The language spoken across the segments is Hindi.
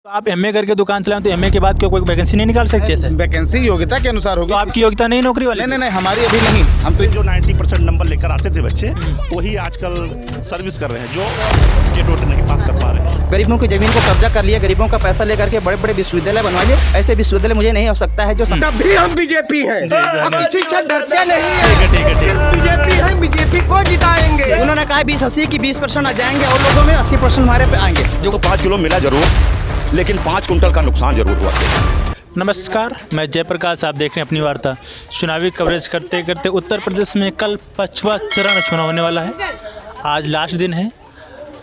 आप एमए करके दुकान चलाएं तो एमए के बाद क्यों कोई वैकेंसी नहीं निकाल सकते सर? वैकेंसी योग्यता के अनुसार होगी। तो आपकी योग्यता नहीं नौकरी वाली? नहीं, हमारी अभी नहीं। हम तो जो 90% नंबर लेकर आते थे बच्चे वही आजकल सर्विस कर रहे हैं, जो जेट नहीं पास कर पा रहे हैं। गरीबों की जमीन को कब्जा कर लिया, गरीबों का पैसा लेकर के बड़े बड़े विश्वविद्यालय बनवा लिए। ऐसे विश्वविद्यालय मुझे नहीं हो सकता है जो तब भी हम बीजेपी हैं, हम किसी से डरते नहीं हैं। ठीक है। बीजेपी है, बीजेपी को जिताएंगे। उन्होंने कहा 20-80 की 20% आ जाएंगे और लोगों में 80% हमारे पे आएंगे। जो 5 किलो मिला जरूर, लेकिन 5 कुंटल का नुकसान जरूर हुआ। नमस्कार, मैं जयप्रकाश। आप देख रहे हैं अपनी वार्ता। चुनावी कवरेज करते करते उत्तर प्रदेश में कल 5वां चरण चुनाव होने वाला है। आज लास्ट दिन है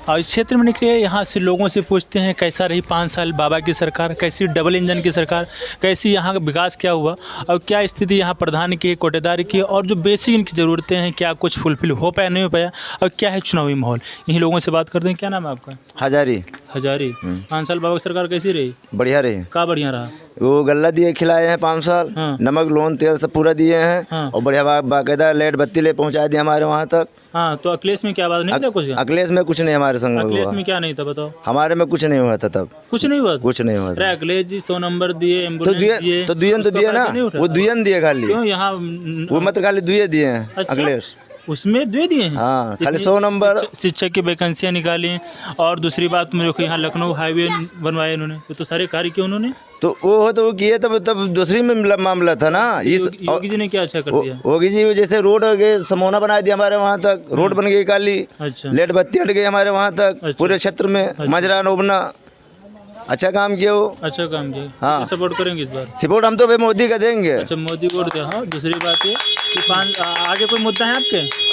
और इस क्षेत्र में निकले यहाँ से लोगों से पूछते हैं कैसा रही 5 साल बाबा की सरकार, कैसी डबल इंजन की सरकार, कैसी यहाँ का विकास क्या हुआ और क्या स्थिति यहाँ प्रधान की, कोटेदार की और जो बेसिक इनकी ज़रूरतें हैं क्या कुछ फुलफिल हो पाया नहीं हो पाया और क्या है चुनावी माहौल। यही लोगों से बात करते हैं। क्या नाम है आपका? हजारी। 5 साल बाबा की सरकार कैसी रही? बढ़िया रही। क्या बढ़िया रहा? वो गल्ला दिए खिलाए हैं 5 साल। हाँ। नमक लोन तेल सब पूरा दिए हैं। हाँ। और बढ़िया बाकायदा लाइट बत्ती ले पहुंचा दिए हमारे वहाँ तक। हाँ, तो अखिलेश में क्या बात नहीं था कुछ? अखिलेश में कुछ नहीं हमारे संग अखिलेश हुआ। में क्या नहीं था बताओ? हमारे में कुछ नहीं हुआ था तब। कुछ नहीं हुआ? कुछ नहीं हुआ अरे था। अखिलेश जी 100 नंबर दिए, तो एम्बुलेंस दिए, दुयन तो उसका दिए ना, फायदा नहीं उठा? वो दुयन दिए खाली। क्यों यहाँ वो मत खाली दुए दिए हैं अच्छा? अखिलेश। उसमें दे दिए हैं। हाँ, खाली इतनी 100 नंबर। शिक्षक की वैकेंसियाँ निकाली और दूसरी बात मेरे को यहाँ लखनऊ हाईवे बनवाए इन्होंने। तो सारे कार्य किए उन्होंने। तो वो किए तब दूसरी में मामला था ना। योगी जी ने क्या अच्छा कर दिया? योगी जी जैसे रोड के समोना बना दिया हमारे वहाँ तक, रोड बन गई काली। अच्छा। लाइट बत्ती हट गई हमारे वहाँ तक। अच्छा। पूरे क्षेत्र में मजरा नोबना अच्छा काम किया वो। अच्छा काम किया। हाँ। तो सपोर्ट करेंगे इस बार? सपोर्ट हम तो भाई मोदी का देंगे। अच्छा, मोदी को वोट दे। हाँ, दूसरी बात ये कि आगे कोई मुद्दा है आपके?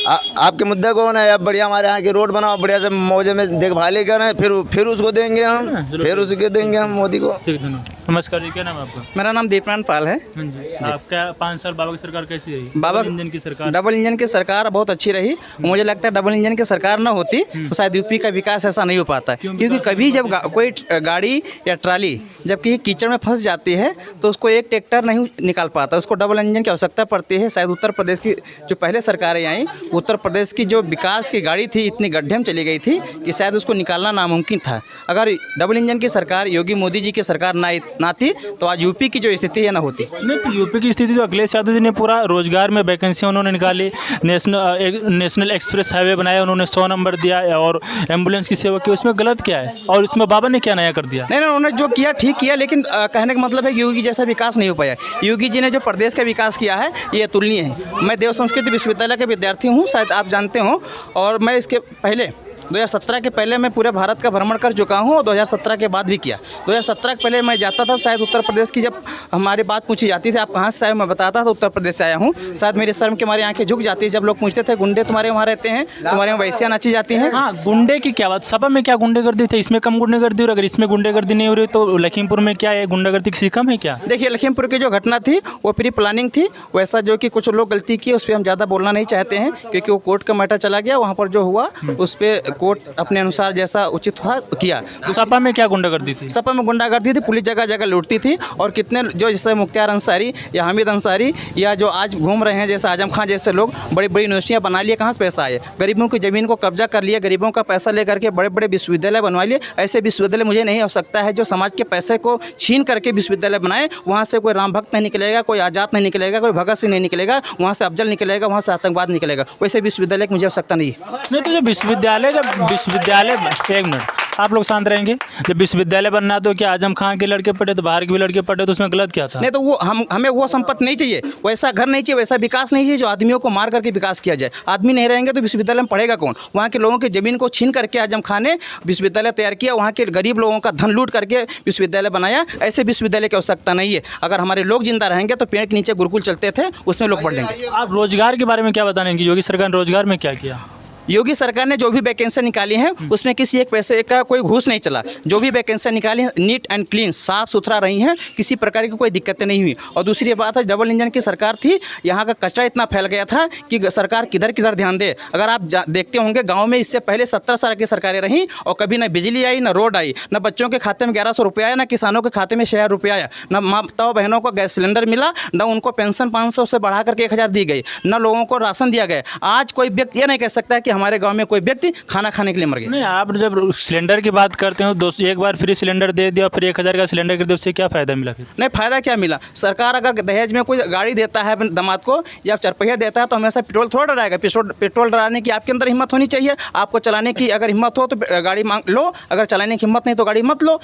आपके मुद्दा कौन है? अब बढ़िया हमारे यहाँ की रोड बनाओ, बढ़िया से मौजे में देखभाल करें, फिर उसको देंगे हम, फिर उसके देंगे हम मोदी को। ठीक, धन्यवाद। नमस्कार जी, क्या नाम है आपका? मेरा नाम दीपनाथ पाल है। हाँ जी। आपका 5 साल बाबा की सरकार कैसी रही? बाबा डबल इंजन की सरकार। डबल इंजन की सरकार बहुत अच्छी रही। मुझे लगता है डबल इंजन की सरकार ना होती तो शायद यूपी का विकास ऐसा नहीं हो पाता। क्योंकि कभी जब कोई गाड़ी या ट्राली जबकि कीचड़ में फंस जाती है तो उसको एक ट्रैक्टर नहीं निकाल पाता, उसको डबल इंजन की आवश्यकता पड़ती है। शायद उत्तर प्रदेश की जो पहले सरकारें आई, उत्तर प्रदेश की जो विकास की गाड़ी थी इतनी गड्ढे में चली गई थी कि शायद उसको निकालना नामुमकिन था। अगर डबल इंजन की सरकार योगी मोदी जी की सरकार ना थी तो आज यूपी की जो स्थिति है ना होती। नहीं, तो यूपी की स्थिति तो अखिलेश यादव जी ने पूरा रोजगार में वैकेंसी उन्होंने निकाली, नेशनल एक्सप्रेस हाईवे बनाया, उन्होंने 100 नंबर दिया और एम्बुलेंस की सेवा की। उसमें गलत क्या है? और उसमें बाबा ने क्या नया कर दिया? नहीं, उन्होंने जो किया ठीक किया, लेकिन कहने का मतलब है कि योगी जैसा विकास नहीं हो पाया। योगी जी ने जो प्रदेश का विकास किया है ये अतुलनीय है। मैं देव संस्कृति विश्वविद्यालय का विद्यार्थी हूँ, शायद आप जानते हो, और मैं इसके पहले 2017 के पहले मैं पूरे भारत का भ्रमण कर चुका हूँ और 2017 के बाद भी किया। 2017 के पहले मैं जाता था, शायद उत्तर प्रदेश की जब हमारी बात पूछी जाती थी आप कहाँ से आए, मैं बताता था उत्तर प्रदेश से आया हूँ। शायद मेरी शर्म के हमारी आंखें झुक जाती है जब लोग पूछते थे गुंडे तुम्हारे वहाँ रहते हैं, तुम्हारे वहाँ वैसियाँ नाची जाती हैं। हाँ, गुंडे की क्या बात? सपा में क्या गुंडेगर्दी थे? इसमें कम गुंडेगर्दी, और अगर इसमें गुंडेगर्दी नहीं हो रही तो लखीमपुर में क्या है? गुंडागर्दी किसी कम है क्या? देखिए, लखीमपुर की जो घटना थी वो प्री प्लानिंग थी। वैसा जो कि कुछ लोग गलती की उस पर हम ज़्यादा बोलना नहीं चाहते हैं क्योंकि वो कोर्ट का मैटर चला गया। वहाँ पर जो हुआ उस पर कोर्ट अपने अनुसार जैसा उचित था किया। तो सपा में क्या गुंडागर्दी थी? सपा में गुंडागर्दी थी, पुलिस जगह जगह लूटती थी और कितने जो जैसे मुख्तार अंसारी या हामिद अंसारी या जो आज घूम रहे हैं जैसे आजम खान जैसे लोग बड़ी बड़ी यूनिवर्सिटियाँ बना लिए। कहाँ से पैसा आए? गरीबों की ज़मीन को कब्जा कर लिया, गरीबों का पैसा लेकर के बड़े बड़े विश्वविद्यालय बनवा लिए। ऐसे विश्वविद्यालय मुझे नहीं हो सकता है जो समाज के पैसे को छीन करके विश्वविद्यालय बनाए। वहाँ से कोई राम भक्त नहीं निकलेगा, कोई आज़ाद नहीं निकलेगा, कोई भगत सिंह नहीं निकलेगा, वहाँ से अफजल निकलेगा, वहाँ से आतंकवाद निकलेगा। वैसे विश्वविद्यालय की मुझे आवश्यकता नहीं है। नहीं, तो जब विश्वविद्यालय एक मिनट आप लोग शांत रहेंगे। जब विश्वविद्यालय बनना तो क्या आजम खान के लड़के पढ़े तो बाहर के भी लड़के पढ़े, तो उसमें गलत क्या था? नहीं, तो वो हमें वो संपत्ति नहीं चाहिए, वैसा घर नहीं चाहिए, वैसा विकास नहीं चाहिए जो आदमियों को मार करके विकास किया जाए। आदमी नहीं रहेंगे तो विश्वविद्यालय में पढ़ेगा कौन? वहाँ के लोगों की ज़मीन को छीन करके आजम खान ने विश्वविद्यालय तैयार किया, वहाँ के गरीब लोगों का धन लूट करके विश्वविद्यालय बनाया। ऐसे विश्वविद्यालय की आवश्यकता नहीं है। अगर हमारे लोग जिंदा रहेंगे तो पेड़ के नीचे गुरुकुल चलते थे, उसमें लोग पढ़ लेंगे। आप रोजगार के बारे में क्या बताने की? योगी सरकार ने रोजगार में क्या किया? योगी सरकार ने जो भी वैकेंसी निकाली हैं उसमें किसी एक पैसे का कोई घूस नहीं चला। जो भी वैकेंसी निकाली हैं नीट एंड क्लीन, साफ सुथरा रही हैं, किसी प्रकार की कोई दिक्कतें नहीं हुई। और दूसरी बात है, डबल इंजन की सरकार थी, यहाँ का कचरा इतना फैल गया था कि सरकार किधर किधर ध्यान दे। अगर आप देखते होंगे गाँव में इससे पहले 17 साल की सरकारें रहीं और कभी ना बिजली आई, ना रोड आई, ना बच्चों के खाते में 1100 रुपये आया, ना किसानों के खाते में 1000 रुपये आया, ना माताओं बहनों को गैस सिलेंडर मिला, ना उनको पेंशन 500 से बढ़ा करके 1000 दी गई, ना लोगों को राशन दिया गया। आज कोई व्यक्ति ये नहीं कह सकता है कि हमारे गाँव में कोई व्यक्ति खाना खाने के लिए मर गया। नहीं, आप जब सिलेंडर की बात करते हो, दोस्तों एक बार फ्री सिलेंडर दे दिया, फिर 1000 का सिलेंडर कर दिया, उससे क्या फ़ायदा मिला फिर? नहीं, फ़ायदा क्या मिला? सरकार अगर दहेज में कोई गाड़ी देता है अपने दामाद को या चरपहिया देता है तो हमेशा पेट्रोल थोड़ा डराएगा। पेट्रोल डराने की आपके अंदर हिम्मत होनी चाहिए। आपको चलाने की अगर हिम्मत हो तो गाड़ी मांग लो, अगर चलाने की हिम्मत नहीं तो गाड़ी मत लो।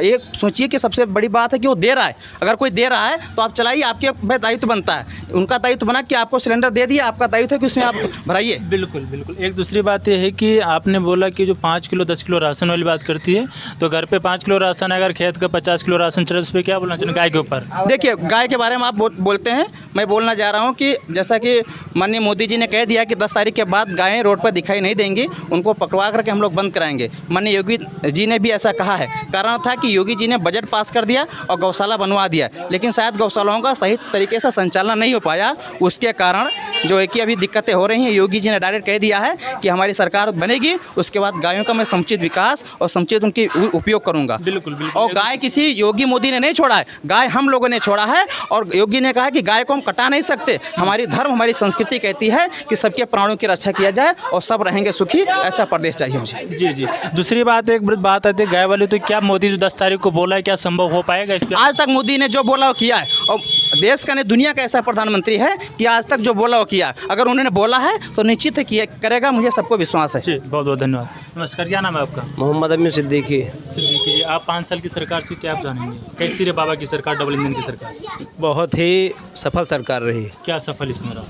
एक सोचिए कि सबसे बड़ी बात है कि वो दे रहा है, अगर कोई दे रहा है तो आप चलाइए, आपके दायित्व बनता है। उनका दायित्व बना कि आपको सिलेंडर दे दिया, आपका दायित्व है कि उसमें आप भराइए। बिल्कुल बिल्कुल। एक दूसरी बात ये है कि आपने बोला कि जो 5 किलो 10 किलो राशन वाली बात करती है, तो घर पे 5 किलो राशन है, अगर खेत का 50 किलो राशन चले, उस पर क्या बोलना चाहिए गाय के ऊपर? देखिए, गाय के बारे में आप बोलते हैं, मैं बोलना चाह रहा हूँ कि जैसा कि माननीय मोदी जी ने कह दिया कि 10 तारीख के बाद गायें रोड पर दिखाई नहीं देंगी, उनको पकड़वा करके हम लोग बंद कराएंगे। माननीय योगी जी ने भी ऐसा कहा है। कारण था कि योगी जी ने बजट पास कर दिया और गौशाला बनवा दिया, लेकिन शायद गौशालाओं का सही तरीके से संचालन नहीं हो पाया। उसके कारण जो है कि अभी दिक्कतें हो रही हैं। योगी जी ने डायरेक्ट कह दिया है कि हमारी सरकार बनेगी, उसके बाद गायों का मैं समुचित विकास और समुचित उनकी उपयोग करूँगा। बिल्कुल बिल्कुल। और गाय किसी योगी मोदी ने नहीं छोड़ा है, गाय हम लोगों ने छोड़ा है। और योगी ने कहा कि गाय को हम कटा नहीं सकते। हमारी धर्म, हमारी संस्कृति कहती है कि सबके प्राणों की रक्षा किया जाए और सब रहेंगे सुखी। ऐसा प्रदेश चाहिए मुझे। जी जी। दूसरी बात, एक बात आती है गाय वाली, तो क्या मोदी जो 10 तारीख को बोला है, क्या संभव हो पाएगा इस पर? आज तक मोदी ने जो बोला वो किया है, और देश का नहीं दुनिया का ऐसा प्रधानमंत्री है कि आज तक जो बोला वो किया है। अगर उन्होंने बोला है तो निश्चित है किया करेगा, मुझे सबको विश्वास है। जी, बहुत बहुत धन्यवाद। नमस्कार, क्या नाम है आपका? मोहम्मद अमीन सिद्दीकी। सिद्दीकी जी, आप 5 साल की सरकार से क्या आप जानेंगे? कैसी रही बाबा की सरकार, डबल इंजन की सरकार? बहुत ही सफल सरकार रही। क्या सफल इसमें रहा?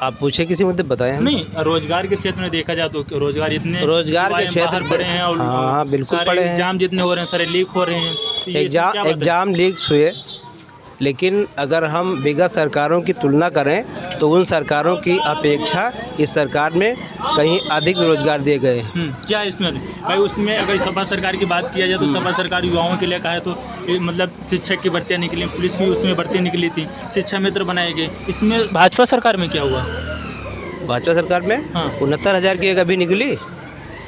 आप पूछे किसी मुद्दे बताएं हम। नहीं, रोजगार के क्षेत्र में देखा जाए तो रोजगार इतने रोजगार के युवा क्षेत्र बाहर पड़े हैं और हाँ, बिल्कुल सारे पड़े हैं। एग्जाम जितने हो रहे हैं सारे लीक हो रहे हैं, तो ये इसमें क्या बात है? एग्जाम लीक्स हुए, लेकिन अगर हम विगत सरकारों की तुलना करें तो उन सरकारों की अपेक्षा इस सरकार में कहीं अधिक रोजगार दिए गए हैं। क्या इसमें भाई, उसमें अगर सपा सरकार की बात किया जाए तो सपा सरकार युवाओं के लिए कहा है तो मतलब शिक्षक की भर्तियाँ निकली, पुलिस की उसमें भर्तियाँ निकली थी, शिक्षा मित्र बनाए गए। इसमें भाजपा सरकार में क्या हुआ? भाजपा सरकार में हाँ। 69,000 की एक अभी निकली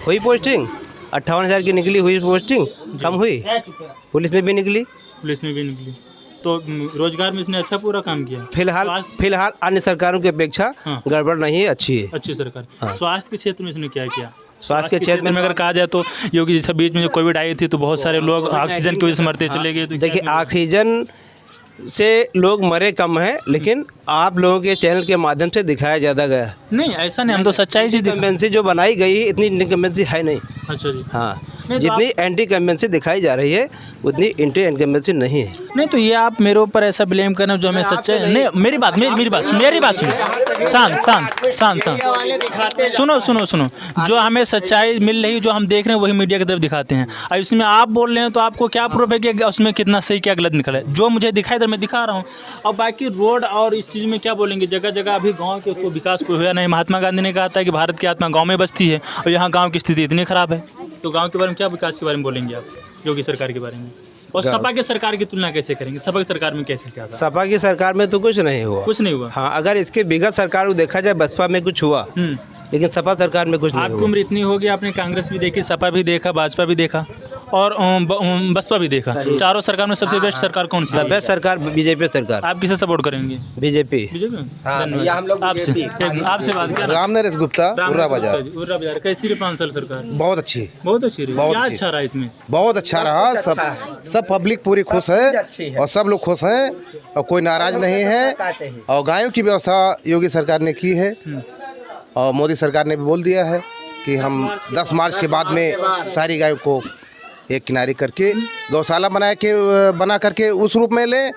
हुई पोस्टिंग, 58,000 की निकली हुई पोस्टिंग कम हुई, पुलिस में भी निकली। पुलिस में भी निकली, तो रोजगार में इसने अच्छा पूरा काम किया। फिलहाल अन्य सरकारों की अपेक्षा हाँ। गड़बड़ नहीं है, अच्छी है। अच्छी सरकार। हाँ। स्वास्थ्य के क्षेत्र में इसने क्या किया? स्वास्थ्य के क्षेत्र में अगर कहा जाए तो योगी जैसे बीच में जो कोविड आई थी तो बहुत सारे लोग ऑक्सीजन की वजह से मरते चले गए। तो देखिए, ऑक्सीजन से लोग मरे कम हैं, लेकिन आप लोगों के चैनल के माध्यम से दिखाया ज़्यादा गया। नहीं, ऐसा नहीं, हम तो सच्चाई से इनकम्बेंसी जो बनाई गई है इतनी इनकम्बेंसी है नहीं। अच्छा जी। हाँ, नहीं, तो जितनी एंटी इनकम्बेंसी दिखाई जा रही है उतनी एंटी इनकम्बेंसी नहीं है। नहीं, तो ये आप मेरे ऊपर ऐसा ब्लेम करना जो हमें सच्चाई नहीं। मेरी बात सुनो, शांत सुनो। जो हमें सच्चाई मिल रही, जो हम देख रहे हैं वही मीडिया की तरफ दिखाते हैं। अब इसमें आप बोल रहे हैं तो आपको क्या प्रूफ है कि उसमें कितना सही क्या गलत निकला है? जो मुझे दिखाई दे मैं दिखा रहा हूँ। और बाकी रोड और इस चीज़ में क्या बोलेंगे, जगह जगह अभी गाँव के तो विकास कोई हुआ नहीं। महात्मा गांधी ने कहा था कि भारत की आत्मा गाँव में बसती है, और यहाँ गाँव की स्थिति इतनी खराब है। तो गाँव के बारे में क्या, विकास के बारे में बोलेंगे आप, योगी सरकार के बारे में? और सपा के सरकार की तुलना कैसे करेंगे? सपा की सरकार में कैसे क्या था? सपा की सरकार में तो कुछ नहीं हुआ। कुछ नहीं हुआ। हाँ, अगर इसके विगत सरकार को देखा जाए, बसपा में कुछ हुआ, लेकिन सपा सरकार में कुछ नहीं आपकी हुआ। उम्र इतनी होगी, आपने कांग्रेस भी देखी, सपा भी देखा, भाजपा भी देखा और बसपा भी देखा। चारों सरकार में सबसे बेस्ट सरकार कौन सी? बेस्ट सरकार बीजेपी सरकार। आप किसे सपोर्ट करेंगे? बीजेपी। धन्यवाद। आपसे बात क्या? राम नरेश गुप्ता, उर्रा बाजार। उर्रा बाजार। कैसी रही 5 साल सरकार? बहुत अच्छी रही। बहुत क्या अच्छी। अच्छा रहा इसमें? बहुत अच्छा रहा। सब पब्लिक पूरी खुश है और सब लोग खुश हैं और कोई नाराज नहीं है। और गायों की व्यवस्था योगी सरकार ने की है और मोदी सरकार ने भी बोल दिया है कि हम 10 मार्च के बाद में सारी गायों को एक किनारे करके गौशाला बना करके उस रूप में लें,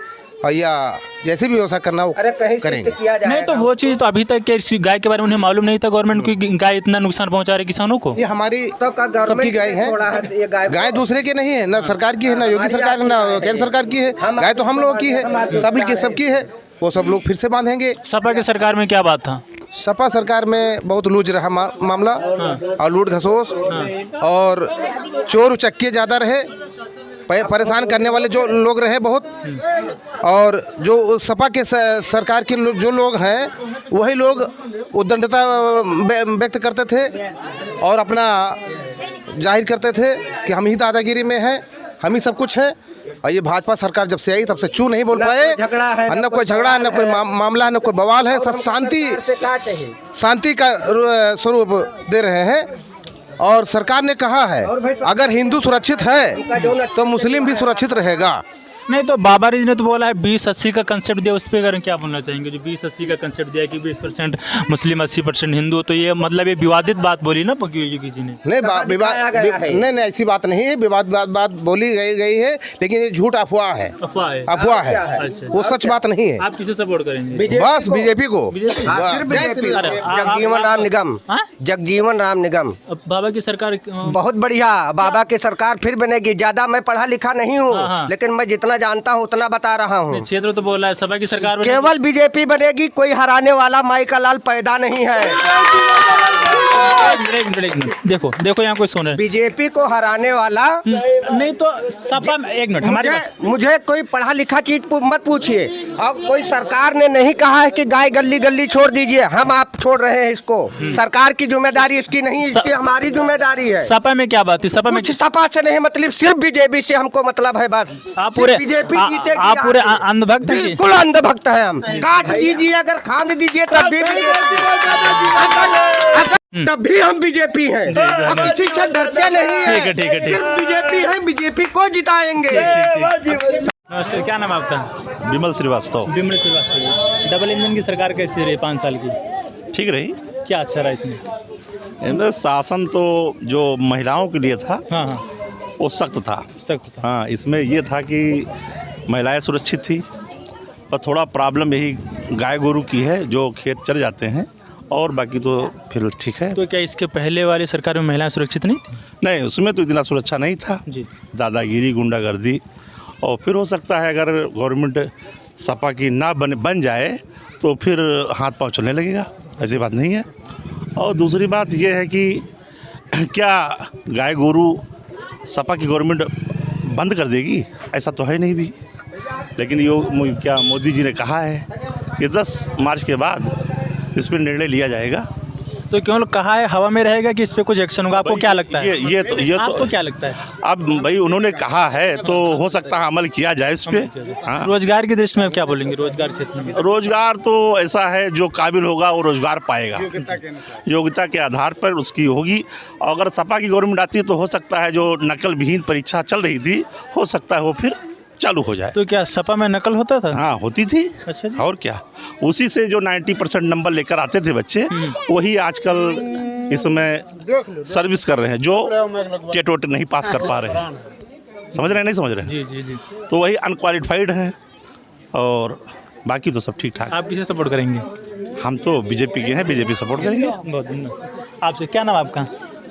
और या जैसे भी व्यवस्था करना वो करेंगे। नहीं, तो वो चीज़ तो अभी तक के गाय के बारे में उन्हें मालूम नहीं था गवर्नमेंट की गाय इतना नुकसान पहुंचा रही किसानों को। ये हमारी सबकी गाय है, गाय दूसरे के नहीं है, ना सरकार की है, ना योगी सरकार है, ना केंद्र सरकार की है। गाय तो हम लोगों की है, सबकी है। वो सब लोग फिर से बांधेंगे। सपा की सरकार में क्या बात था? सपा सरकार में बहुत लूज रहा मामला और लूट घसोस और चोर उचक्के ज़्यादा रहे, परेशान करने वाले जो लोग रहे बहुत। और जो सपा के सरकार के जो लोग हैं वही लोग उद्दंडता व्यक्त करते थे और अपना जाहिर करते थे कि हम ही दादागिरी में हैं, हम ही सब कुछ है। और ये भाजपा सरकार जब से आई तब से चू नहीं बोल पाए, न कोई झगड़ा, न कोई मामला, न कोई बवाल है, सब शांति का स्वरूप दे रहे हैं। और सरकार ने कहा है अगर हिंदू सुरक्षित है तो मुस्लिम भी सुरक्षित रहेगा। नहीं तो बाबा जी ने तो बोला है 20-80 का कंसेप्ट दिया, उस पर अगर क्या बोलना चाहेंगे? जो 20-80 का कंसेप्ट दिया कि 20% मुस्लिम 80% हिंदू, तो ये मतलब ये विवादित बात बोली ना योगी जी ने। नहीं ऐसी बात नहीं है, बात बोली गई है, लेकिन ये झूठ अफवाह है। अफवाह है। अच्छा। वो सच बात नहीं है। आप किसे सपोर्ट करेंगे? बस बीजेपी को। जगजीवन राम निगम, जगजीवन राम निगम बाबा की सरकार बहुत बढ़िया। बाबा की सरकार फिर बनेगी। ज्यादा मैं पढ़ा लिखा नहीं हूँ, लेकिन मैं जितना जानता हूँ उतना बता रहा हूँ। क्षेत्र तो बोला है सपा की सरकार केवल बीजेपी बनेगी, कोई हराने वाला माई का लाल पैदा नहीं है। एक मिनट देखो यहाँ कोई सुन रहा है। बीजेपी को हराने वाला नहीं तो सपा में, एक मिनट हमारी मुझे कोई पढ़ा लिखा चीज मत पूछिए। और कोई सरकार ने नहीं कहा है कि गाय गली गली छोड़ दीजिए, हम आप छोड़ रहे हैं इसको। सरकार की जिम्मेदारी इसकी नहीं, इसकी हमारी जिम्मेदारी है। सपा में क्या बात है? सपा में सपा से नहीं मतलब, सिर्फ बीजेपी से हमको मतलब है बस। आप पूरे बीजेपी जीतेगी। आप पूरे अंधभक्त हैं? बिल्कुल अंधभक्त है हम। काट दीजिए, अगर खाद दीजिए तब भी तब भी हम बीजेपी हैं। हम किसी से डरते नहीं हैं। ठीक है। सिर्फ बीजेपी है, बीजेपी को जिताएंगे। नमस्ते, क्या नाम है आपका? विमल श्रीवास्तव। विमल श्रीवास्तव। डबल इंजन की सरकार कैसी रही 5 साल की? ठीक रही। क्या अच्छा रहा इसमें? इनमें शासन तो जो महिलाओं के लिए था हाँ वो सख्त था। हाँ, इसमें ये था कि महिलाएं सुरक्षित थी, पर थोड़ा प्रॉब्लम यही गाय गोरू की है जो खेत चर जाते हैं, और बाकी तो फिर ठीक है। तो क्या इसके पहले वाली सरकार में महिलाएं सुरक्षित नहीं थी? नहीं, उसमें तो इतना सुरक्षा नहीं था जी। दादागिरी, गुंडागर्दी। और फिर हो सकता है अगर गवर्नमेंट सपा की ना बन जाए तो फिर हाथ पाँव चलने लगेगा, ऐसी बात नहीं है। और दूसरी बात यह है कि क्या गाय गोरू सपा की गवर्नमेंट बंद कर देगी? ऐसा तो है नहीं भी। लेकिन क्या मोदी जी ने कहा है कि 10 मार्च के बाद इस पर निर्णय लिया जाएगा। तो क्यों कहा है, हवा में रहेगा कि इस पे कुछ एक्शन होगा? आपको क्या लगता है? आपको क्या लगता है? अब भाई उन्होंने कहा है तो हो सकता है अमल किया जाए इस पे। हाँ। रोजगार की दृष्टि में क्या बोलेंगे? रोजगार क्षेत्र में रोजगार तो ऐसा है, जो काबिल होगा वो रोजगार पाएगा, योग्यता के आधार पर उसकी होगी। अगर सपा की गवर्नमेंट आती है तो हो सकता है जो नकल विहीन परीक्षा चल रही थी, हो सकता है वो फिर चालू हो जाए। तो क्या सपा में नकल होता था? हाँ, होती थी। अच्छा जी। और क्या, उसी से जो 90% नंबर लेकर आते थे बच्चे, वही आजकल इसमें सर्विस कर रहे हैं, जो टेट नहीं पास कर पा रहे हैं। समझ रहे हैं? नहीं समझ रहे हैं? जी। तो वही अनक्वालिफाइड हैं, और बाकी तो सब ठीक ठाक। आप किसे सपोर्ट करेंगे? हम तो बीजेपी के हैं, बीजेपी सपोर्ट करेंगे। बहुत धन्यवाद। आपसे क्या नाम आपका?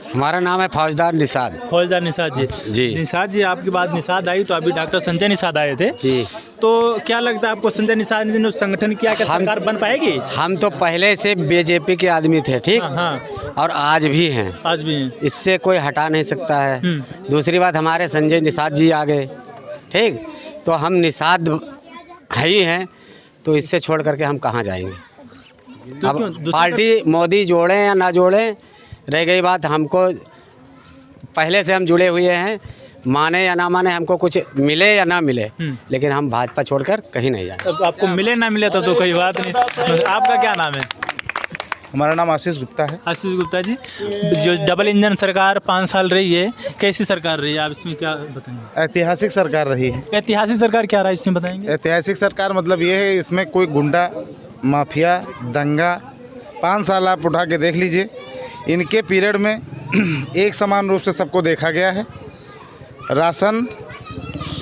हमारा नाम है फौजदार निषाद। फौजदार निषाद जी। निषाद जी, आपकी बात निषाद आई तो अभी डॉक्टर संजय निषाद आए थे जी। तो क्या लगता है आपको, संजय निषाद ने जो संगठन किया, क्या सरकार बन पाएगी? हम तो पहले से बीजेपी के आदमी थे, ठीक। हाँ। और आज भी हैं। आज भी हैं। इससे कोई हटा नहीं सकता है। दूसरी बात, हमारे संजय निषाद जी आ गए, ठीक। तो हम निषाद है ही हैं, तो इससे छोड़ करके हम कहाँ जाएंगे? तो अब पार्टी मोदी जोड़ें या ना जोड़ें, रह गई बात, हमको पहले से हम जुड़े हुए हैं, माने या ना माने, हमको कुछ मिले या ना मिले, लेकिन हम भाजपा छोड़कर कहीं नहीं जाएंगे। अब आपको मिले ना मिले तो कोई बात नहीं। आपका क्या नाम है? हमारा नाम आशीष गुप्ता है। आशीष गुप्ता जी, जो डबल इंजन सरकार 5 साल रही है, कैसी सरकार रही है? आप इसमें क्या बताएंगे? ऐतिहासिक सरकार रही है। ऐतिहासिक सरकार क्या रहा है इसमें बताएंगे? ऐतिहासिक सरकार मतलब ये है, इसमें कोई गुंडा माफिया दंगा 5 साल आप उठा के देख लीजिए। इनके पीरियड में एक समान रूप से सबको देखा गया है। राशन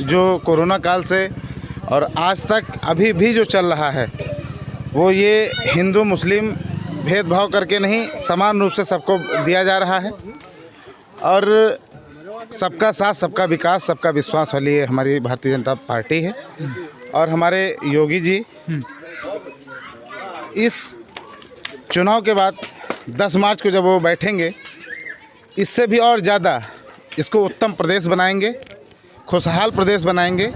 जो कोरोना काल से और आज तक अभी भी जो चल रहा है, वो ये हिंदू मुस्लिम भेदभाव करके नहीं, समान रूप से सबको दिया जा रहा है। और सबका साथ, सबका विकास, सबका विश्वास वाली ये हमारी भारतीय जनता पार्टी है। और हमारे योगी जी इस चुनाव के बाद 10 मार्च को जब वो बैठेंगे, इससे भी और ज़्यादा इसको उत्तम प्रदेश बनाएंगे, खुशहाल प्रदेश बनाएंगे।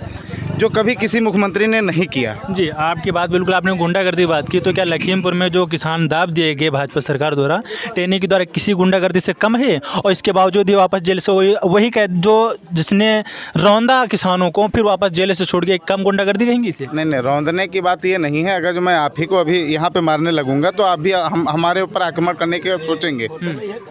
जो कभी किसी मुख्यमंत्री ने नहीं किया। जी, आपकी बात बिल्कुल, आपने गुंडागर्दी की बात की, तो क्या लखीमपुर में जो किसान दाब दिए गए भाजपा सरकार द्वारा, टेनी के द्वारा, किसी गुंडागर्दी से कम है? और इसके बावजूद ही वापस जेल से वही कैद जो जिसने रौंदा किसानों को फिर वापस जेल से छोड़ के, कम गुंडागर्दी कहेंगे इसे? नहीं, रौंदने की बात ये नहीं है। अगर जो मैं आप ही को अभी यहाँ पे मारने लगूंगा तो आप भी हमारे ऊपर आक्रमण करने की सोचेंगे,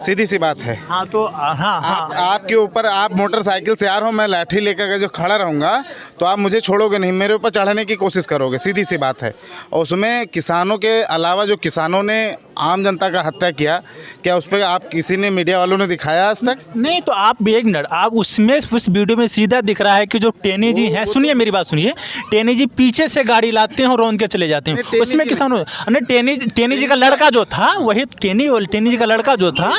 सीधी सी बात है। हाँ तो हाँ, आपके ऊपर, आप मोटरसाइकिल से आ रहे हो, मैं लाठी लेकर जो खड़ा रहूँगा तो आप मुझे छोड़ोगे नहीं, मेरे ऊपर चढ़ने की कोशिश करोगे, सीधी सी बात है। और उसमें किसानों के अलावा जो किसानों ने आम जनता का हत्या किया, क्या उस पर आप किसी ने, मीडिया वालों ने दिखाया आज तक? नहीं, तो आप भी एक मिनट, आप उसमें उस वीडियो में सीधा दिख रहा है कि जो टेनी जी हैं, सुनिए मेरी बात सुनिए, टेनी जी पीछे से गाड़ी लाते हैं और रौंद के चले जाते हैं, उसमें किसानों ने टेनी जी का लड़का जो था, वही टेनी जी का लड़का जो था,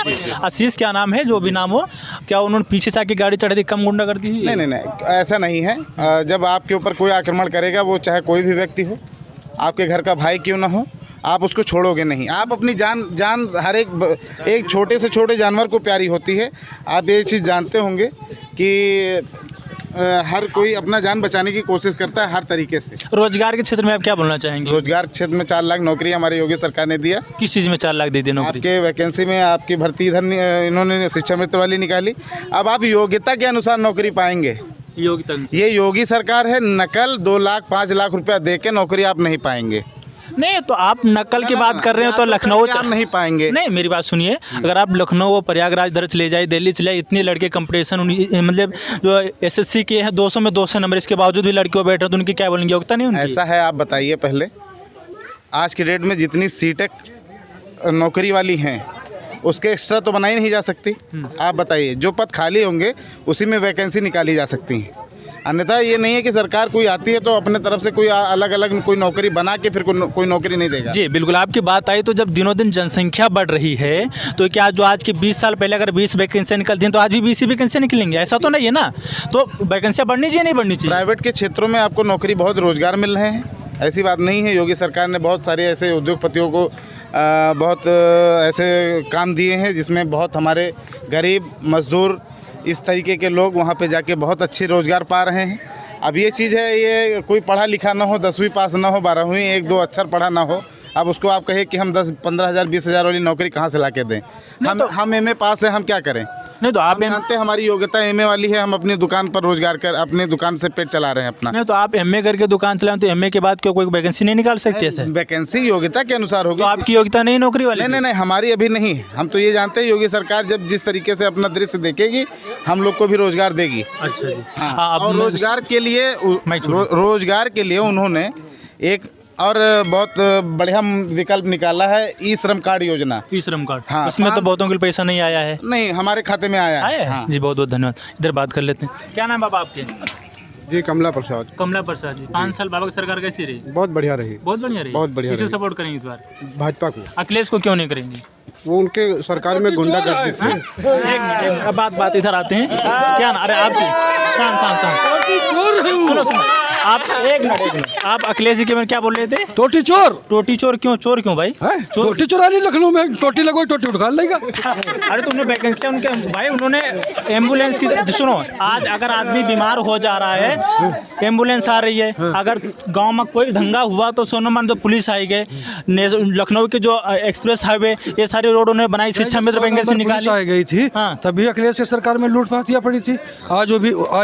आशीष क्या नाम है, जो भी नाम हो, क्या उन्होंने पीछे से आके गाड़ी चढ़ा दी, कम गुंडा कर दी? नहीं, ऐसा नहीं है। जब आपके ऊपर कोई आक्रमण करेगा, वो चाहे कोई भी व्यक्ति हो, आपके घर का भाई क्यों ना हो, आप उसको छोड़ोगे नहीं। आप अपनी जान हर एक छोटे से छोटे जानवर को प्यारी होती है। आप ये चीज़ जानते होंगे कि हर कोई अपना जान बचाने की कोशिश करता है हर तरीके से। रोजगार के क्षेत्र में आप क्या बोलना चाहेंगे? रोजगार क्षेत्र में 4 लाख नौकरी हमारी योगी सरकार ने दिया। किस चीज़ में 4 लाख दे दी नौकरी? आपके वैकेंसी में आपकी भर्ती इधर इन्होंने शिक्षा मित्र वाली निकाली। अब आप योग्यता के अनुसार नौकरी पाएंगे। ये योगी सरकार है, नकल 2 लाख 5 लाख रुपया दे के नौकरी आप नहीं पाएंगे। नहीं, तो आप नकल की बात कर रहे हो तो लखनऊ नहीं पाएंगे। नहीं, मेरी बात सुनिए, अगर आप लखनऊ, प्रयागराज दर चले जाए, दिल्ली चले जाए, इतने लड़के कंपटीशन, मतलब जो एसएससी के हैं 200 में 200 नंबर, इसके बावजूद भी लड़कियों बैठे तो उनकी क्या बोलेंगे, योग्यता नहीं उनकी? ऐसा है, आप बताइए पहले, आज के डेट में जितनी सीटें नौकरी वाली हैं उसके एक्स्ट्रा तो बनाई नहीं जा सकती। आप बताइए, जो पद खाली होंगे उसी में वैकेंसी निकाली जा सकती है। अन्यथा ये नहीं है कि सरकार कोई आती है तो अपने तरफ से कोई अलग अलग कोई नौकरी बना के फिर कोई नौकरी नहीं देगा। जी बिल्कुल, आपकी बात आई। तो जब दिनों दिन जनसंख्या बढ़ रही है तो क्या जो आज के 20 साल पहले अगर 20 वैकेंसियाँ निकलती हैं तो आज भी 20 ही वैकेंसियाँ निकलेंगे? ऐसा तो नहीं है ना। तो वैकेंसियाँ बढ़नी चाहिए, नहीं बढ़नी चाहिए? प्राइवेट के क्षेत्रों में आपको नौकरी, बहुत रोजगार मिल रहे हैं, ऐसी बात नहीं है। योगी सरकार ने बहुत सारे ऐसे उद्योगपतियों को बहुत ऐसे काम दिए हैं जिसमें बहुत हमारे गरीब मजदूर, इस तरीके के लोग वहाँ पे जाके बहुत अच्छे रोज़गार पा रहे हैं। अब ये चीज़ है, ये कोई पढ़ा लिखा ना हो, 10वीं पास ना हो, 12वीं 1-2 अक्षर पढ़ा ना हो, अब उसको आप कहे कि हम 10-15 हज़ार 20 हज़ार वाली नौकरी कहाँ से ला के दें? हम एमए पास है, हम क्या करें? नहीं तो आप जानते हैं हमारी योग्यता एमए वाली है, हम अपनी दुकान पर रोजगार कर अपनी दुकान से पेट चला रहे हैं अपना। नहीं तो आप एमए करके दुकान चलाएं तो एमए के बाद क्यों कोई वैकेंसी नहीं निकाल सकते? ऐसे वैकेंसी योग्यता के अनुसार होगी। तो आपकी योग्यता नहीं नौकरी वाली? नहीं, हमारी अभी नहीं है। हम तो ये जानते हैं योगी सरकार जब जिस तरीके से अपना दृश्य देखेगी, हम लोग को भी रोजगार देगी। अच्छा जी। और रोजगार के लिए उन्होंने एक और बहुत बढ़िया विकल्प निकाला है, ई श्रम कार्ड योजना। ई श्रम कार्ड, हाँ, उसमें तो बहुतों के पैसा नहीं आया है। नहीं, हमारे खाते में आया है। हाँ। जी बहुत बहुत धन्यवाद। इधर बात कर लेते हैं। क्या नाम बाबा आपके? जी कमला प्रसाद। कमला प्रसाद जी, 5 साल बाबा की सरकार कैसी रही? बहुत बढ़िया रही। बहुत बढ़िया रही। बहुत बढ़िया। किसे सपोर्ट करेंगे इस बार? भाजपा को। अखिलेश को क्यों नहीं करेंगे? वो उनके सरकार में गुंडागर्दी थी। एक मिनट, अब बात इधर आते हैं। क्या ना, अरे आपसे सुनो, आप एक मिनट, आप अखिलेश जी के में क्या बोल रहे थे? टोटी चोर। टोटी चोर क्यों? चोर क्यों भाई? टोटी चोर वाली लखनऊ में टोटी लगो, टोटी उठा लेगा। अरे तो उन्हें वैकेंसी उनके भाई, उन्होंने एम्बुलेंस की, सुनो, आज अगर आदमी बीमार हो जा रहा है, एम्बुलेंस आ रही है। अगर गांव में कोई दंगा हुआ तो सोनोमान तो पुलिस आई गए। लखनऊ के जो एक्सप्रेस हाईवे, ये सारी रोड उन्होंने बनाई, शिक्षा मित्र वैकेंसी निकाली आई गई थी। तभी अखिलेश की सरकार में लूटपातियाँ पड़ी थी। आज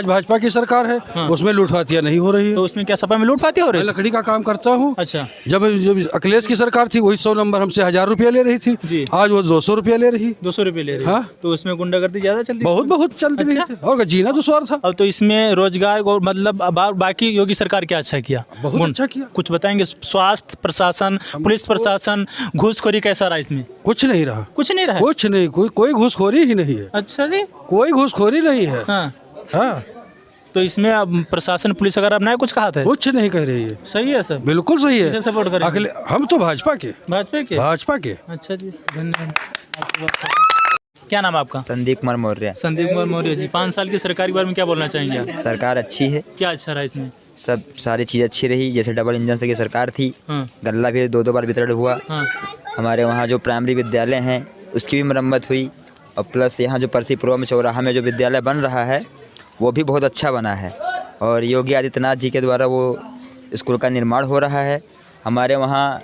भाजपा की सरकार है, उसमें लूटपातियाँ नहीं हो रही है। तो उसमें क्या सपा में लूटपाती हो रही है? लकड़ी का काम करता हूँ। अच्छा। जब अखिलेश की सरकार थी वही 100 नंबर हमसे 1000 रुपया ले रही थी, आज वो 200 रुपया ले रही। 200 रुपये ले रही। हाँ? तो उसमें गुंडागर्दी ज्यादा चलती? बहुत चल रही है, और जीना दुश्वार था। अब तो इसमें रोजगार को मतलब बाकी योगी सरकार क्या अच्छा किया? बहुत अच्छा किया। कुछ बताएंगे? स्वास्थ्य प्रशासन, पुलिस प्रशासन, घूसखोरी कैसा रहा इसमें? कुछ नहीं रहा। कुछ नहीं रहा? कुछ नहीं, कोई घूसखोरी ही नहीं है। अच्छा जी, कोई घूसखोरी नहीं है। हाँ। तो इसमें अब प्रशासन, पुलिस अगर अब नया कुछ कहा था? कुछ नहीं कह रही है। सही है सर, बिल्कुल सही है। सपोर्ट करें हम तो भाजपा के। भाजपा के। अच्छा जी, धन्यवाद। क्या नाम है आपका? संदीप कुमार मौर्य। संदीप कुमार मौर्य जी, 5 साल की सरकार के बारे में क्या बोलना चाहेंगे आप? सरकार अच्छी है। क्या अच्छा रहा इसमें? सब सारी चीज़ अच्छी रही, जैसे डबल इंजन से की सरकार थी। गल्ला भी 2 बार वितरण हुआ। हमारे वहाँ जो प्राइमरी विद्यालय हैं उसकी भी मरम्मत हुई, और प्लस यहाँ जो परसीपुरवा में चौराहा में जो विद्यालय बन रहा है वो भी बहुत अच्छा बना है। और योगी आदित्यनाथ जी के द्वारा वो स्कूल का निर्माण हो रहा है। हमारे वहाँ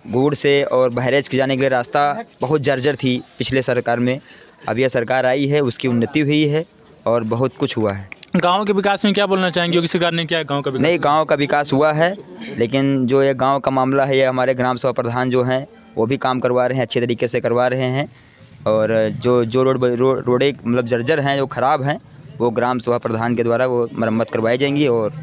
गुड़ से और बहरेज के जाने के लिए रास्ता बहुत जर्जर थी पिछले सरकार में। अब यह सरकार आई है, उसकी उन्नति हुई है और बहुत कुछ हुआ है। गाँव के विकास में क्या बोलना चाहेंगे? योगी सरकार ने क्या गाँव का विकास? नहीं, गांव का विकास हुआ है, लेकिन जो ये गांव का मामला है, ये हमारे ग्राम सभा प्रधान जो हैं वो भी काम करवा रहे हैं, अच्छे तरीके से करवा रहे हैं। और जो रोडें मतलब जर्जर हैं, जो ख़राब हैं, वो ग्राम सभा प्रधान के द्वारा वो मरम्मत करवाई जाएंगी। और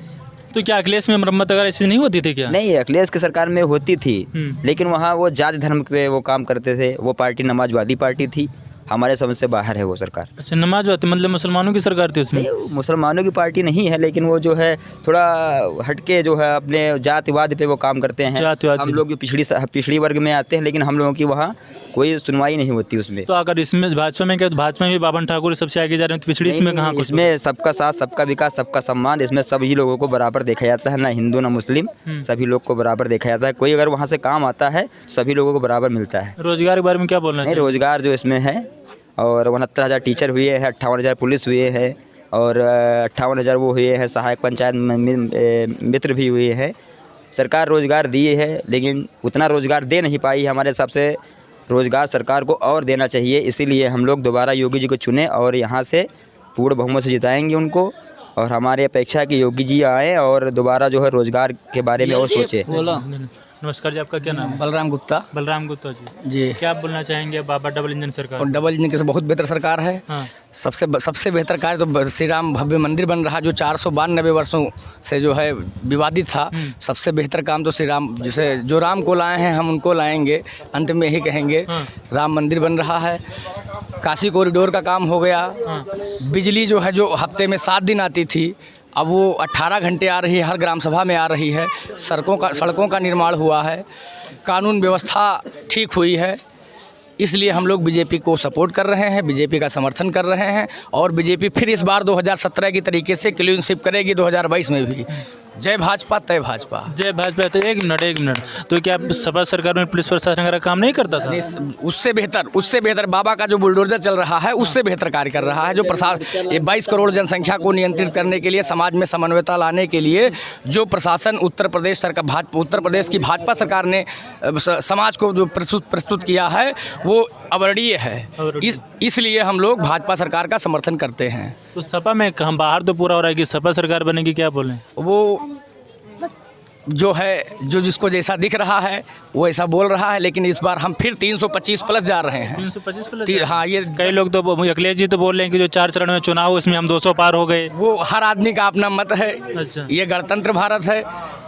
तो क्या अखिलेश में मरम्मत अगर ऐसी नहीं होती थी क्या? नहीं, अखिलेश की सरकार में होती थी, लेकिन वहाँ वो जाति धर्म पे वो काम करते थे। वो पार्टी नमाजवादी पार्टी थी, हमारे समझ से बाहर है वो सरकार। अच्छा, नमाजवादी मतलब मुसलमानों की सरकार थी उसमें? मुसलमानों की पार्टी नहीं है, लेकिन वो जो है थोड़ा हटके जो है अपने जातिवाद पे वो काम करते हैं। हम लोग जो पिछड़ी वर्ग में आते हैं, लेकिन हम लोगों की वहाँ कोई सुनवाई नहीं होती उसमें। तो अगर इसमें भाजपा में क्या, भाजपा में भी बाबन ठाकुर सबसे आगे जा रहे हैं, तो पिछड़ी इसमें कहाँ? इसमें सबका साथ, सबका विकास, सबका सम्मान, इसमें सभी लोगों को बराबर देखा जाता है, ना हिंदू ना मुस्लिम, सभी लोग को बराबर देखा जाता है। कोई अगर वहाँ से काम आता है सभी लोगों को बराबर मिलता है। रोजगार के बारे में क्या बोलना है? रोजगार जो इसमें है, और 69,000 टीचर हुए हैं, 58,000 पुलिस हुए हैं, और 58,000 वो हुए हैं सहायक पंचायत मित्र भी हुए हैं। सरकार रोज़गार दिए है, लेकिन उतना रोज़गार दे नहीं पाई। हमारे हिसाब से रोज़गार सरकार को और देना चाहिए, इसीलिए हम लोग दोबारा योगी जी को चुने और यहाँ से पूर्ण बहुमत से जिताएंगे उनको। और हमारी अपेक्षा है कि योगी जी आएँ और दोबारा जो है रोज़गार के बारे में और सोचें। नमस्कार जी, आपका क्या नाम है? बलराम गुप्ता। बलराम गुप्ता जी, क्या आप बोलना चाहेंगे? बाबा डबल इंजन सरकार, और डबल इंजन के बहुत बेहतर सरकार है। हाँ। सबसे बेहतर कार्य तो श्री राम भव्य मंदिर बन रहा, जो 492 वर्षों से जो है विवादित था। सबसे बेहतर काम तो श्री राम, जैसे जो राम को लाए हैं हम उनको लाएंगे, अंत में यही कहेंगे। राम मंदिर बन रहा है, काशी कॉरिडोर का काम हो गया। बिजली जो है, जो हफ्ते में 7 दिन आती थी, अब वो 18 घंटे आ रही है, हर ग्राम सभा में आ रही है। सड़कों का निर्माण हुआ है, कानून व्यवस्था ठीक हुई है। इसलिए हम लोग बीजेपी को सपोर्ट कर रहे हैं, बीजेपी का समर्थन कर रहे हैं, और बीजेपी फिर इस बार 2017 की तरीके से क्लीन स्वीप करेगी 2022 में भी। जय भाजपा, तय भाजपा। जय भाजपा। तो एक मिनट, तो क्या सपा सरकार में पुलिस प्रशासन वगैरह काम नहीं करता था? उससे बेहतर बाबा का जो बुलडोजर चल रहा है, उससे बेहतर कार्य कर रहा है। जो प्रशासन, ये 22 करोड़ जनसंख्या को नियंत्रित करने के लिए, समाज में समन्वयता लाने के लिए जो प्रशासन उत्तर प्रदेश की भाजपा सरकार ने समाज को जो प्रस्तुत किया है, वो अवर्णीय है। इसलिए हम लोग भाजपा सरकार का समर्थन करते हैं। तो सपा में हम बाहर तो पूरा हो रहा है कि सपा सरकार बनेगी, क्या बोलें? वो जो है, जो जिसको जैसा दिख रहा है वो ऐसा बोल रहा है, लेकिन इस बार हम फिर 325 प्लस जा रहे हैं। 325 प्लस? हाँ, ये कई लोग तो अखिलेश जी तो बोल रहे हैं कि जो 4 चरण में चुनाव हो, इसमें हम 200 पार हो गए। वो हर आदमी का अपना मत है। अच्छा। ये गणतंत्र भारत है,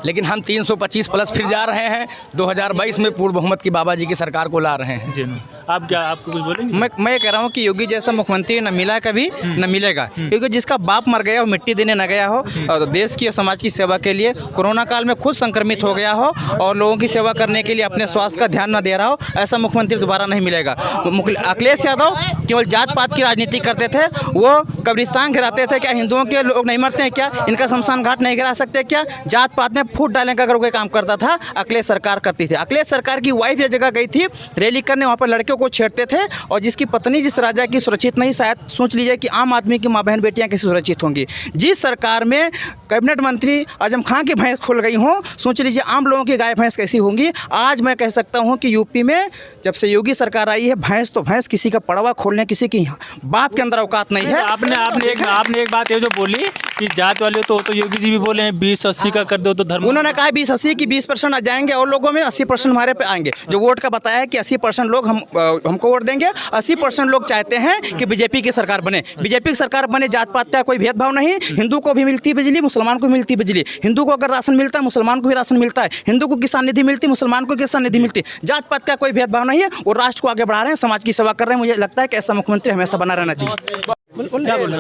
लेकिन हम 325 प्लस फिर जा रहे हैं। 2022 में पूर्ण बहुमत की बाबा जी की सरकार को ला रहे हैं। जी ना, आपको कुछ बोलेंगे? मैं ये कह रहा हूँ कि योगी जैसा मुख्यमंत्री न मिला कभी, न मिलेगा, क्योंकि जिसका बाप मर गया हो, मिट्टी देने न गया हो, और देश की और समाज की सेवा के लिए कोरोना काल में खुद संक्रमित हो गया हो और लोगों की सेवा करने के लिए अपने स्वास्थ्य का ध्यान न दे रहा हो, ऐसा मुख्यमंत्री दोबारा नहीं मिलेगा। अखिलेश यादव केवल जात पात की राजनीति करते थे, वो कब्रिस्तान गिराते थे। क्या हिंदुओं के लोग नहीं मरते हैं क्या? इनका शमशान घाट नहीं गिरा सकते क्या? जात पात में फूट डालने का अगर कोई काम करता था, अखिलेश सरकार करती थी। अखिलेश सरकार की वाइफ ये जगह गई थी रैली करने, वहाँ पर लड़कियों को छेड़ते थे, और जिसकी पत्नी जिस राजा की सुरक्षित नहीं, शायद सोच लीजिए कि आम आदमी की माँ बहन बेटियाँ कैसे सुरक्षित होंगी। जिस सरकार में कैबिनेट मंत्री आजम खां की भैंस खुल गई हों, सोच लीजिए आम लोगों की गाय भैंस कैसी होंगी। आज मैं कह सकता हूं कि यूपी में जब से योगी सरकार आई है, भैंस तो भैंस, किसी का पड़वा खोलने किसी की बाप के अंदर औकात नहीं है। आपने एक बात ये जो बोली कि जात वाले तो योगी जी भी बोले हैं 20-80 का कर दो तो धर्म, उन्होंने कहा 20-80 की 20% आ जाएंगे, और लोगों में 80% हमारे पे आएंगे। जो वोट का बताया है कि 80% लोग हमको वोट देंगे। 80% लोग चाहते हैं कि बीजेपी की सरकार बने। बीजेपी की सरकार बने, जात पात का कोई भेदभाव नहीं, हिंदू को भी मिलती बिजली, मुसलमान को भी मिलती बिजली। हिंदू को अगर राशन मिलता है, मुसलमान को भी राशन मिलता है। हिंदू को किसान निधि मिलती, मुसलमान को किसान निधि मिलती। जात पात का कोई भेदभाव नहीं है, और राष्ट्र को आगे बढ़ा रहे हैं, समाज की सेवा कर रहे हैं। मुझे लगता है कि ऐसा मुख्यमंत्री हमेशा बना रहना चाहिए। क्या बोलना?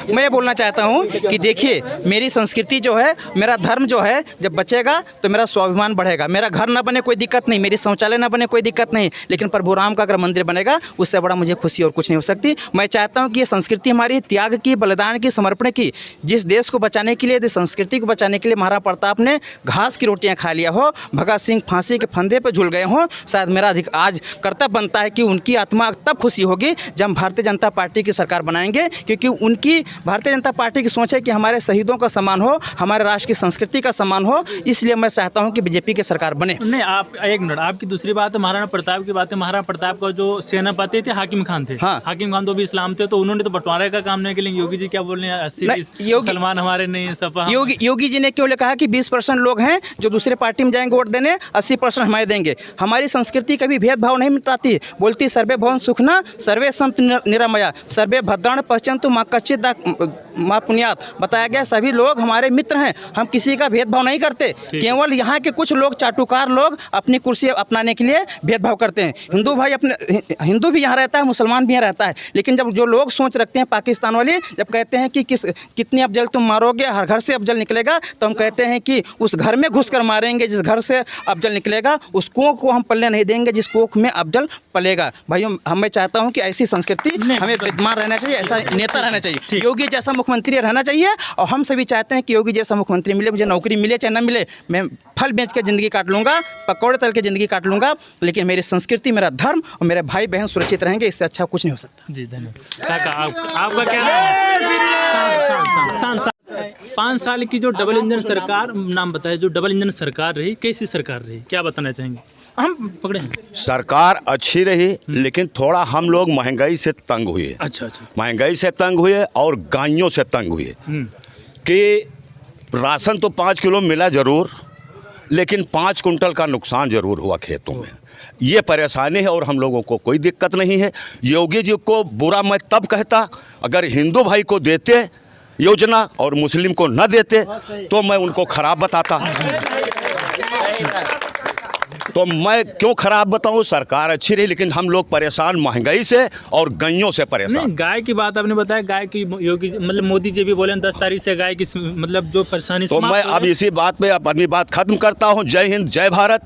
मैं ये बोलना चाहता हूँ कि देखिए, मेरी संस्कृति जो है, मेरा धर्म जो है, जब बचेगा तो मेरा स्वाभिमान बढ़ेगा। मेरा घर ना बने कोई दिक्कत नहीं, मेरी शौचालय ना बने कोई दिक्कत नहीं, लेकिन प्रभु राम का अगर मंदिर बनेगा, उससे बड़ा मुझे खुशी और कुछ नहीं हो सकती। मैं चाहता हूँ कि ये संस्कृति हमारी त्याग की, बलिदान की, समर्पण की, जिस देश को बचाने के लिए, जिस संस्कृति को बचाने के लिए महाराणा प्रताप ने घास की रोटियां खा लिया हो, भगत सिंह फांसी के फंदे पर झूल गए हों, शायद मेरा आज कर्तव्य बनता है कि उनकी आत्मा तब खुशी होगी जब हम भारतीय जनता पार्टी की सरकार बनाएंगे, क्योंकि उनकी भारतीय जनता पार्टी की सोच है कि हमारे शहीदों का सम्मान हो, हमारे राष्ट्र की संस्कृति का सम्मान हो। इसलिए मैं चाहता हूँ कि बीजेपी की सरकार बने। नहीं, आप एक मिनट, आपकी दूसरी बात है महाराणा प्रताप की बात है। महाराणा प्रताप का जो सेनापति थे हाकिम खान थे। हाँ। हाकिम खान तो भी इस्लाम थे, तो उन्होंने तो बंटवारे का काम नहीं किया। योगी जी क्या बोल रहे हैं, 80 मुसलमान हमारे नहीं है, सपा योगी जी ने क्यों कहा कि 20% लोग हैं जो दूसरे पार्टी में जाएंगे वोट देने, 80% हमारे देंगे। हमारी संस्कृति कभी भेदभाव नहीं मिटाती, बोलती सर्वे भवन सुखना सर्वे संत निरामया सर्वे भद्राण पश्चंतु माँ कच्चित माँ पुण्यात। बताया गया सभी लोग हमारे मित्र हैं, हम किसी का भेदभाव नहीं करते। केवल यहाँ के कुछ लोग चाटुकार लोग अपनी कुर्सी अपनाने के लिए भेदभाव करते हैं। हिंदू भी यहाँ रहता है, मुसलमान भी यहाँ रहता है, लेकिन जब जो लोग सोच रखते हैं पाकिस्तान वाले, जब कहते हैं कि कितनी अफजल तुम मारोगे, हर घर से अफजल निकलेगा, तो हम कहते हैं कि उस घर में घुसकर मारेंगे जिस घर से अफजल निकलेगा, उस कोख को हम पल्ले नहीं देंगे जिस कोख में अफजल पलेगा। भाइयों, मैं चाहता हूँ कि ऐसी संस्कृति हमें विद्यमान रहना चाहिए, ऐसा नेता रहना चाहिए, योगी जैसा मुख्यमंत्री रहना चाहिए। और हम सभी चाहते हैं कि योगी जैसा मुख्यमंत्री मिले, मुझे नौकरी मिले चाहे न मिले, मैं फल बेच के ज़िंदगी काट लूँगा, पकौड़े तल के ज़िंदगी काट लूँगा, लेकिन मेरी संस्कृति, मेरा धर्म और मेरे भाई बहन सुरक्षित रहेंगे, इससे अच्छा कुछ नहीं हो सकता। जी धन्यवाद। आपका क्या नाम है? 5 साल की जो डबल इंजन सरकार, नाम बताए, जो डबल इंजन सरकार रही, कैसी सरकार रही, क्या बताना चाहेंगे? हम पकड़े हैं। सरकार अच्छी रही, लेकिन थोड़ा हम लोग महंगाई से तंग हुए। अच्छा। महंगाई से तंग हुए और गायों से तंग हुए कि राशन तो 5 किलो मिला ज़रूर, लेकिन 5 कुंटल का नुकसान ज़रूर हुआ खेतों में। ये परेशानी है और हम लोगों को कोई दिक्कत नहीं है। योगी जी को बुरा मैं तब कहता अगर हिंदू भाई को देते योजना और मुस्लिम को न देते तो मैं उनको खराब बताता। तो मैं क्यों खराब बताऊं? सरकार अच्छी रही, लेकिन हम लोग परेशान महंगाई से और गायों से परेशान। गाय की बात आपने बताया, गाय की योगी मतलब मोदी जी भी बोले 10 तारीख से गाय की मतलब जो परेशानी। तो मैं अब इसी बात पे अपनी बात खत्म करता हूं। जय हिंद, जय भारत।